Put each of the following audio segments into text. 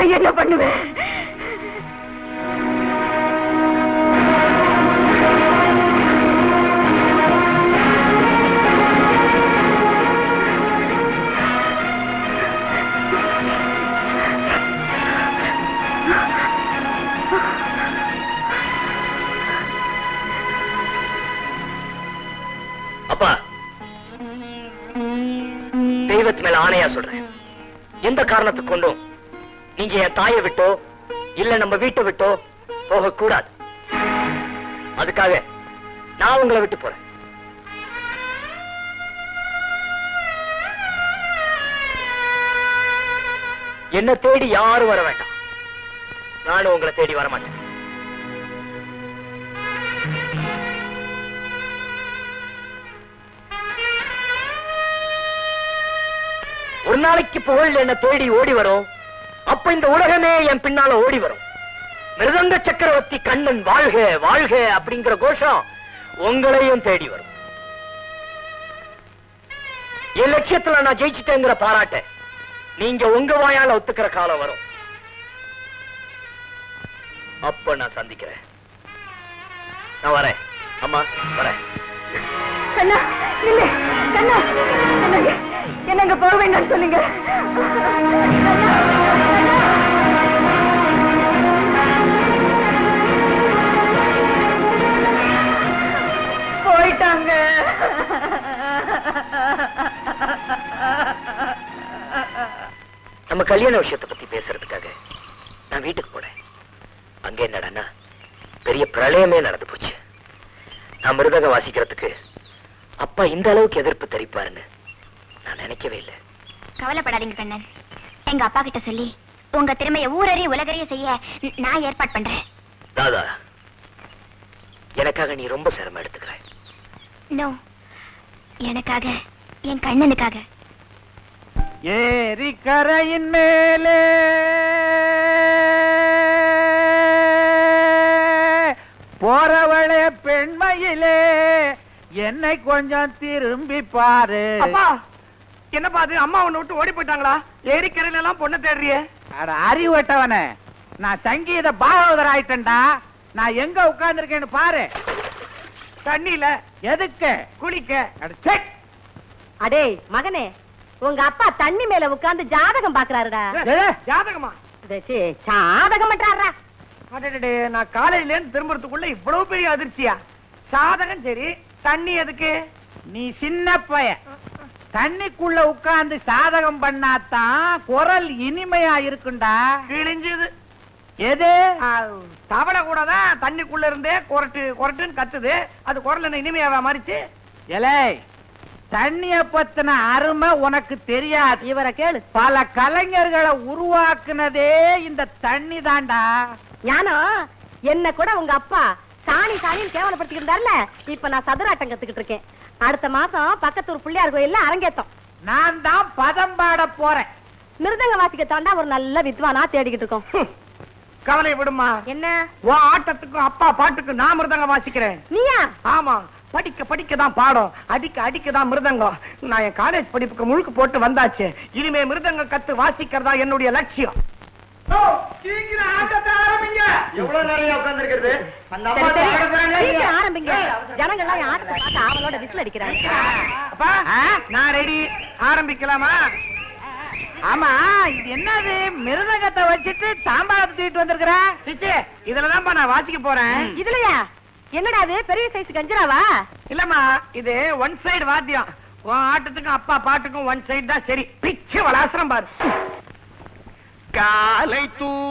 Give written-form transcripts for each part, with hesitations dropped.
நான் என்ன பண்ணுவேன்? அப்பா, தெய்வத்து மேல ஆணையா சொல்றேன், எந்த காரணத்துக்கு கொண்டும் நீங்க என் தாயை விட்டோ இல்ல நம்ம வீட்டை விட்டோ போக கூடாது. அதுக்காக நான் உங்களை விட்டு போறேன். என்ன தேடி யாரும் வர வேண்டாம், நானும் உங்களை தேடி வர மாட்டேன். ஒரு நாளைக்கு புகழ் என்ன தேடி ஓடி வரும், அப்ப இந்த உலகமே என் பின்னால ஓடி வரும். மிருதங்க சக்கரவர்த்தி கண்ணன் வாழ்க வாழ்க அப்படிங்கிற கோஷம் உங்களையும் தேடி வரும். என் லட்சியத்துல நான் ஜெயிச்சுட்டேங்கிற பாராட்ட நீங்க உங்க வாயால ஒத்துக்கிற காலம் வரும். அப்ப நான் சந்திக்கிறேன். நான் வரேன் அம்மா, வரேன். கண்ணா நில்லு, கண்ணா என்னங்க போக வேண்டாம்னு சொல்லுங்க. போயிட்டாங்க. நம்ம கல்யாண விஷயத்தை பத்தி பேசுறதுக்காக நான் வீட்டுக்கு போனேன். அங்க என்னடா பெரிய பிரளயமே நடந்து போச்சு. நான் மிருதகம் வாசிக்கிறதுக்கு அப்பா இந்த அளவுக்கு எதிர்ப்பு தெரிவிப்பாருன்னு நான் நினைக்கவே இல்லை. கவலைப்படாதீங்க கண்ணன், எங்க அப்பா கிட்ட சொல்லி உங்க திறமைய ஊரறிய உலகறிய செய்ய நான் ஏற்பாடு பண்றேன். தாதா, எனக்காக நீ ரொம்ப சிரமம் எடுத்துக்கிற. நோ, எனக்காக, என் கண்ணனுக்காக. ஏரி கரையின் மேலே போறவளே பெண்மையிலே என்னை கொஞ்சம் திரும்பி பாரு. என்னப்பா அது, அம்மா உன்னை விட்டு ஓடி போயிட்டாங்களா? ஏரிக்கரையில எல்லாம் பொண்ணு தேடுறியே? அறிவட்டவனே, நான் சங்கீத பாகவதர் ஆயிட்டேன்டா. நான் எங்க உட்கார்ந்துருக்கேன்னு பாரு. தண்ணியில. எதுக்கு? குளிக்க. அடே மகனே, உங்க அப்பா தண்ணி மேல உட்கார்ந்து ஜாதகம் பாக்குறாருடா. ஜாதகமா? ஜாதகம் பண்றாரா? நான் காலையில இருந்து திரும்புறதுக்குள்ள இவ்வளவு பெரிய அதிர்ச்சியா? சாதகம் சரி, தண்ணி எதுக்கு? நீ சின்ன பையன், தண்ணிக்குள்ள உட்கார்ந்து சாதகம் பண்ணாதான் குரல் இனிமையா இருக்குண்டா. கிழிஞ்சது. எது? தவளை கூட தான் தண்ணிக்குள்ள இருந்தே கொரட்டு கொரட்டுன்னு கத்துது. அது குரல் என்ன இனிமையாவா மாறிச்சு? எலே, தண்ணிய பத்தின அருமை உனக்கு தெரியாது. இவரை கேளு. பல கலைஞர்களை உருவாக்குனதே இந்த தண்ணி தாண்டா. ஞானம், என்ன கூட உங்க அப்பா சாணி சாணின்னு கேவலப்படுத்திட்டு இருந்தாருல, இப்ப நான் சதுராட்டம் கத்துக்கிட்டு இருக்கேன். அடுத்த மாசம் பக்கத்தூர் பிள்ளையார் கோயில்ல அரங்கேத்தம். நான் தான் பதம் பாட போறேன். மிருதங்க வாசிக்க தாண்டா ஒரு நல்ல வித்வானா தேடிக்கிட்டு இருக்கோம். கவலை விடுமா. என்ன? உன் ஆட்டத்துக்கும் அப்பா பாட்டுக்கும் நான் மிருதங்க வாசிக்கிறேன். நீயா? ஆமா, படிக்க படிக்க தான் பாடம், அடிக்க அடிக்க தான் மிருதங்கம். நான் என் காலேஜ் படிப்புக்கு முழுக்க போட்டு வந்தாச்சு. இனிமே மிருதங்க கத்து வாசிக்கிறதா என்னுடைய லட்சியம். சீக்கிரம் ஆட்டத்தை ஆரம்பிங்க. எவ்வளவு நேரம் உட்கார்ந்திருக்கிறது? அந்த அம்மா சீக்கிரம் ஆரம்பிங்க. ஜனங்கள்லாம் என் ஆட்டத்தை பார்த்து அவளோட விசில் அடிக்கிறாங்க. அப்பா, நான் ரெடி. ஆரம்பிக்கலாமா? ஆமா, இது என்னது? மிருதங்கத்தை வச்சுட்டு தாம்பாளத்தை தூக்கிட்டு வந்திருக்கிற? இதுலதான்ப்பா நான் வாசிக்க போறேன். இதுலயா? என்னடா அது, பெரிய சைஸ் கஞ்சராவா? இல்லம்மா, இது ஒன் சைடு வாத்தியம். உன் ஆட்டத்துக்கும் அப்பா பாட்டுக்கும் ஒன் சைடு தான் சரி. பிச்சு வளாசரம் பாரு. காலை தூக்கி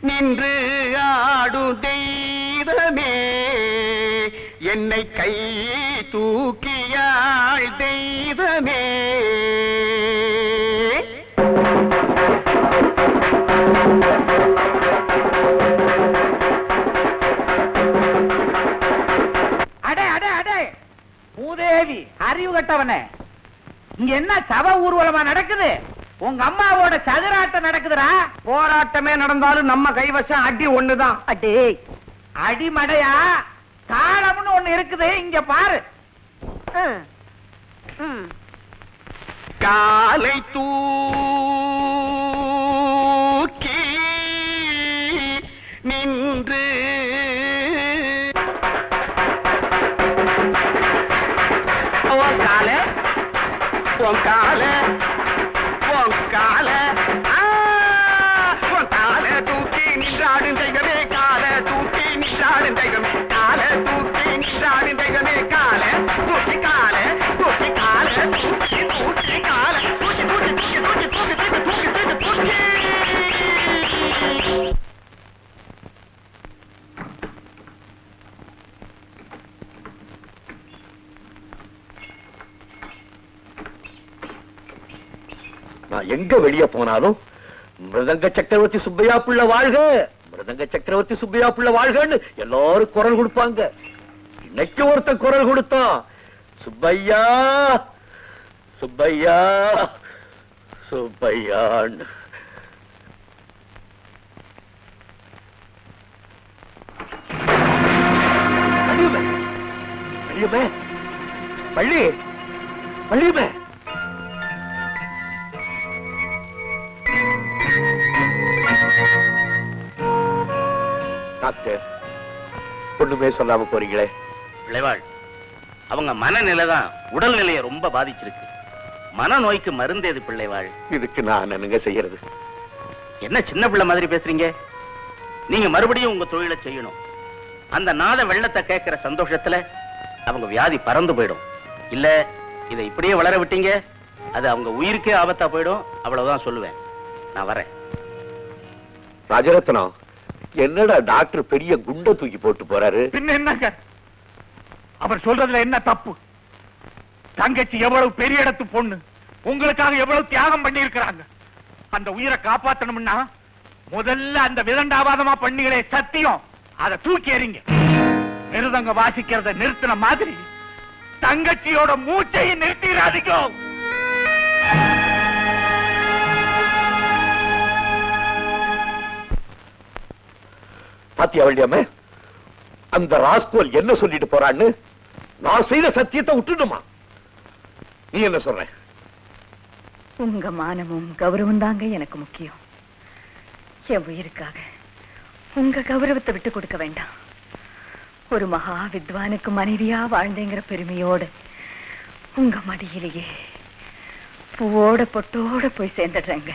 நின்று ஆடு தெய்வமே, என்னை கை தூக்கியாள் தெய்வமே. அடே அடே அடே, பூதேவி அறிவு கட்டவனே, இங்க என்ன சப ஊர்வலமா நடக்குது? உங்க அம்மாவோட சதுராட்டம் நடக்குதுடா. போராட்டமே நடந்தாலும் நம்ம கைவசம் அடி ஒண்ணுதான். அடே, அடிமடையா தாளம்னு ஒண்ணு இருக்குது, இங்க பாரு. காலை தூக்கி நின்று உன் கால தூக்கி நின்றாடும் தெய்வமே கால தூக்கி நின்றாடும் தெய்வமே கால தூக்கி நின்றாடும் தெய்வமே கால தூக்கி கால தூக்கி கால தூக்கி தூக்கி கால தூக்கி தூக்கி தூக்கி தூக்கி தூக்கி தூக்கி தூக்கி தூக்கி தூக்கி நான் எங்க வெளியே போனாலும் மிருதங்க சக்கரவர்த்தி சுப்பையா புள்ள வாழ்க, மிருதங்க சக்கரவர்த்தி சுப்பையா புள்ள வாழ்கன்னு எல்லாரும் குரல் கொடுப்பாங்க. இன்னைக்கு ஒருத்தன் குரல் கொடுத்தான், சுப்பையா சுப்பையா சுப்பையான்னு. வள்ளியம்மே, வள்ளி வள்ளியம்மே, டாக்டர் ஒண்ணுமே சொல்லாம போறீங்களே. விளைவாள், அவங்க மனநிலை தான் உடல்நிலையை ரொம்ப பாதிச்சிருக்கு. மனநோய்க்கு மருந்து எது பிள்ளைவாள்? இதுக்கு நான் என்னங்க செய்யறது? என்ன சின்ன பிள்ளை மாதிரி பேசுறீங்க? நீங்க மறுபடியும் உங்க தொழிலை செய்யணும். அந்த நாத வெள்ளத்தை கேட்கிற சந்தோஷத்துல அவங்க வியாதி பறந்து போயிடும். இல்ல இதை இப்படியே வளர விட்டீங்க, அது அவங்க உயிருக்கே ஆபத்தா போயிடும். அவ்வளவுதான் சொல்லுவேன். நான் வரேன். ராஜரத்னம், என்னடா டாக்டர் பெரிய குண்டை தூக்கி போட்டு போறாரு? பின்ன என்னங்க, அவர் சொல்றதுல என்ன தப்பு? தங்கச்சி எவ்வளவு பெரிய இடத்து பொண்ணு, உங்களுக்காக எவ்வளவு தியாகம் பண்ணி இருக்கிறாங்க. அந்த உயிரை காப்பாத்தணும்னா முதல்ல அந்த விதண்டாவாதமா பண்ணீங்களே சத்தியம், அதை தூக்கி எறிங்க. மிருதங்க வாசிக்கிறத நிறுத்தின மாதிரி தங்கச்சியோட மூச்சையை நிறுத்திடாதீங்க. பாத்தியா வள்ளியம்மே, அந்த ராஸ்கோல் என்ன சொல்லிட்டு போறான்னு? நான் செய்த சத்தியத்தை விட்டுடுமா? நீ என்ன சொல்ற? உங்க மானமும் கௌரவம் தாங்க எனக்கு முக்கியம். என் உயிருக்காக உங்க கௌரவத்தை விட்டு கொடுக்க வேண்டாம். ஒரு மகா வித்வானுக்கு மனைவியா வாழ்ந்தேங்கிற பெருமையோடு உங்க மடியிலேயே பூவோட பொட்டோட போய் சேர்ந்துடுறேங்க.